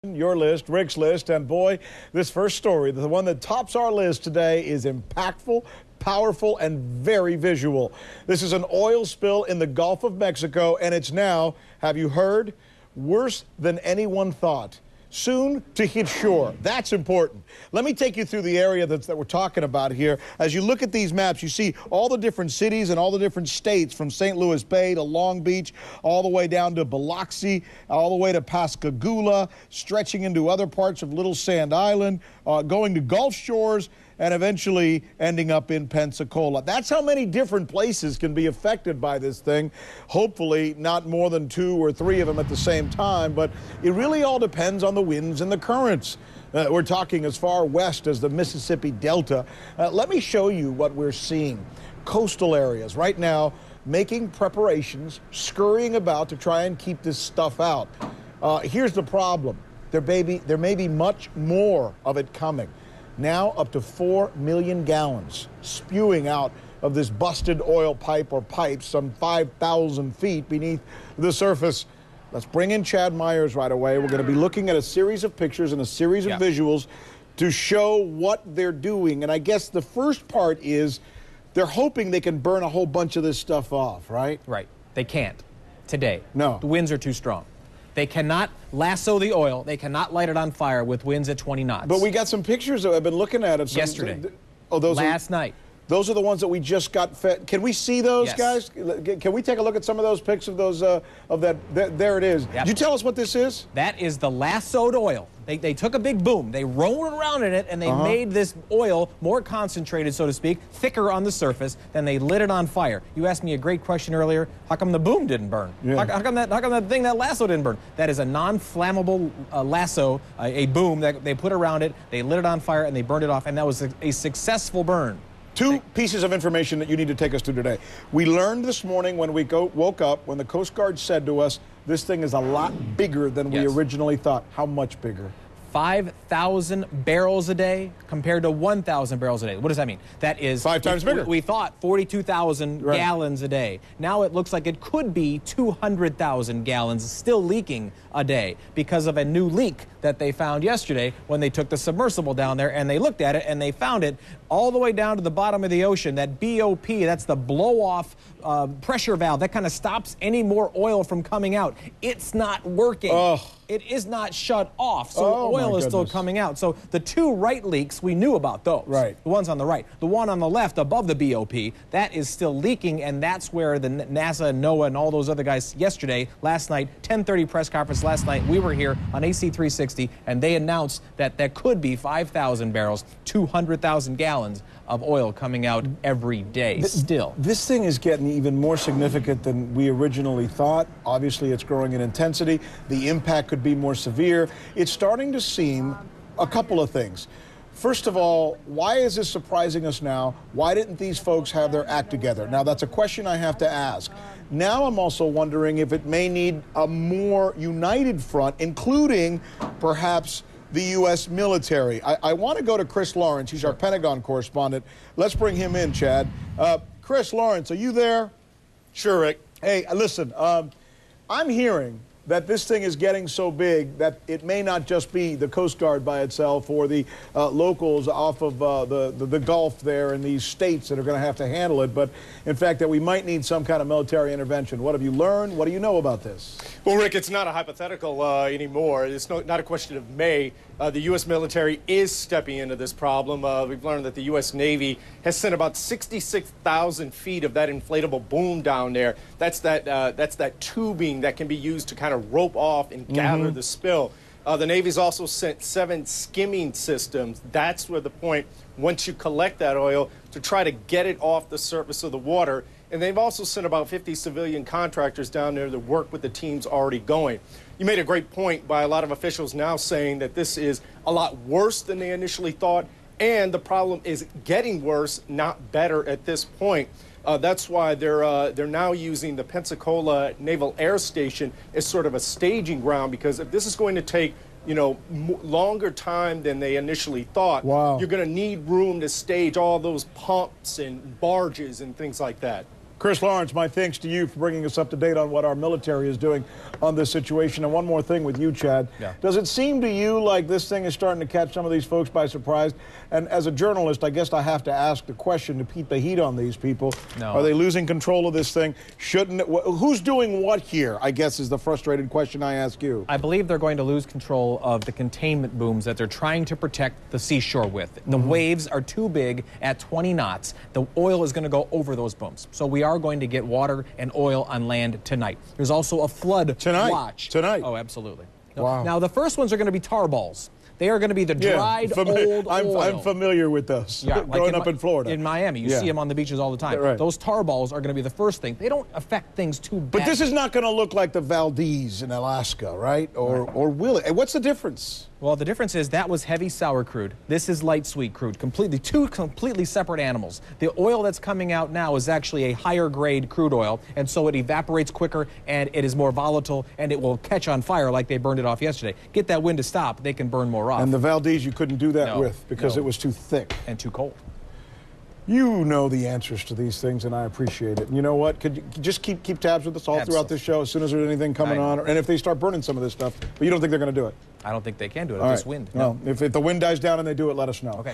Your list, Rick's list, and boy, this first story, the one that tops our list today, is impactful, powerful, and very visual. This is an oil spill in the Gulf of Mexico, and it's now, have you heard, worse than anyone thought. Soon to hit shore. That's important. Let me take you through the area that we're talking about here. As you look at these maps, you see all the different cities and all the different states, from St. Louis Bay to Long Beach, all the way down to Biloxi, all the way to Pascagoula, stretching into other parts of Little Sand Island, going to Gulf Shores, and eventually ending up in Pensacola. That's how many different places can be affected by this thing. Hopefully not more than 2 or 3 of them at the same time, but it really all depends on the winds and the currents. We're talking as far west as the Mississippi Delta. Let me show you what we're seeing. Coastal areas right now making preparations, scurrying about to try and keep this stuff out. Here's the problem. There may be much more of it coming. Now up to 4 million gallons spewing out of this busted oil pipe or pipes some 5,000 feet beneath the surface. Let's bring in Chad Myers right away. We're going to be looking at a series of pictures and a series of visuals to show what they're doing. And I guess the first part is they're hoping they can burn a whole bunch of this stuff off, right? Right. They can't today. No. The winds are too strong. They cannot lasso the oil. They cannot light it on fire with winds at 20 knots. But we got some pictures that I've been looking at. Yesterday. Oh, those last night. Those are the ones that we just got fed. Can we see those, guys? Can we take a look at some of those pics of those of that? There it is. Yep. Could you tell us what this is? That is the lassoed oil. They took a big boom. They rolled around in it, and they made this oil more concentrated, so to speak, thicker on the surface. Then they lit it on fire. You asked me a great question earlier. How come the boom didn't burn? Yeah. How come that thing, that lasso, didn't burn? That is a non-flammable lasso, a boom that they put around it. They lit it on fire, and they burned it off, and that was a successful burn. 2 pieces of information that you need to take us through today. We learned this morning when we woke up, when the Coast Guard said to us, this thing is a lot bigger than we originally thought. How much bigger? 5,000 barrels a day compared to 1,000 barrels a day. What does that mean? That is 5 times bigger. We thought 42,000 gallons a day. Now it looks like it could be 200,000 gallons still leaking a day because of a new leak that they found yesterday when they took the submersible down there and they looked at it and they found it all the way down to the bottom of the ocean. That BOP, that's the blow-off pressure valve that kind of stops any more oil from coming out. It's not working. It is not shut off, so oil is still coming out. So the 2 right leaks, we knew about those. Right. The ones on the right. The one on the left above the BOP, that is still leaking, and that's where the NASA and NOAA and all those other guys yesterday, last night, 10:30 press conference last night, we were here on AC 360, and they announced that there could be 5,000 barrels, 200,000 gallons of oil coming out every day still. This thing is getting even more significant than we originally thought. Obviously, it's growing in intensity. The impact could be more severe. It's starting to seem a couple of things. First of all, why is this surprising us now? Why didn't these folks have their act together? Now, that's a question I have to ask. Now I'm also wondering if it may need a more united front, including perhaps the U.S. military. I want to go to Chris Lawrence. He's our Pentagon correspondent. Let's bring him in, Chad. Chris Lawrence, are you there? Sure, Rick. Hey, listen, I'm hearing that this thing is getting so big that it may not just be the Coast Guard by itself or the locals off of the Gulf there in these states that are going to have to handle it, but in fact that we might need some kind of military intervention. What have you learned? What do you know about this? Well, Rick, it's not a hypothetical anymore. It's not a question of may. The U.S. military is stepping into this problem. We've learned that the U.S. Navy has sent about 66,000 feet of that inflatable boom down there. That's that tubing that can be used to kind of rope off and gather the spill. The Navy's also sent 7 skimming systems. That's where the point, once you collect that oil, to try to get it off the surface of the water. And they've also sent about 50 civilian contractors down there to work with the teams already going. You made a great point by a lot of officials now saying that this is a lot worse than they initially thought, and the problem is getting worse, not better at this point. That's why they're now using the Pensacola Naval Air Station as sort of a staging ground, because if this is going to take longer time than they initially thought, you're going to need room to stage all those pumps and barges and things like that. Chris Lawrence, my thanks to you for bringing us up to date on what our military is doing on this situation. And one more thing with you, Chad. Yeah. Does it seem to you like this thing is starting to catch some of these folks by surprise? And as a journalist, I guess I have to ask the question to keep the heat on these people. No. Are they losing control of this thing? Shouldn't it, who's doing what here, I guess, is the frustrated question I ask you. I believe they're going to lose control of the containment booms that they're trying to protect the seashore with. The waves are too big at 20 knots. The oil is going to go over those booms. So we are going to get water and oil on land tonight. There's also a flood watch. Tonight? Oh, absolutely. Wow. Now, the first ones are going to be tar balls. They are going to be the dried old oil. I'm familiar with those. Yeah, growing up in Florida. In Miami, you see them on the beaches all the time. Right. Those tar balls are going to be the first thing. They don't affect things too bad. But this is not going to look like the Valdez in Alaska, right? Or will it? What's the difference? Well, the difference is that was heavy sour crude. This is light sweet crude. Two completely separate animals. The oil that's coming out now is actually a higher grade crude oil, and so it evaporates quicker and it is more volatile and it will catch on fire like they burned it off yesterday. Get that wind to stop, they can burn more off. And the Valdez you couldn't do that with because it was too thick. And too cold. You know the answers to these things, and I appreciate it. And you know what? Could you just keep tabs with us all throughout this show as soon as there's anything coming on? And if they start burning some of this stuff, but you don't think they're going to do it? I don't think they can do it All at this wind. No. Well, if the wind dies down and they do it, let us know. Okay.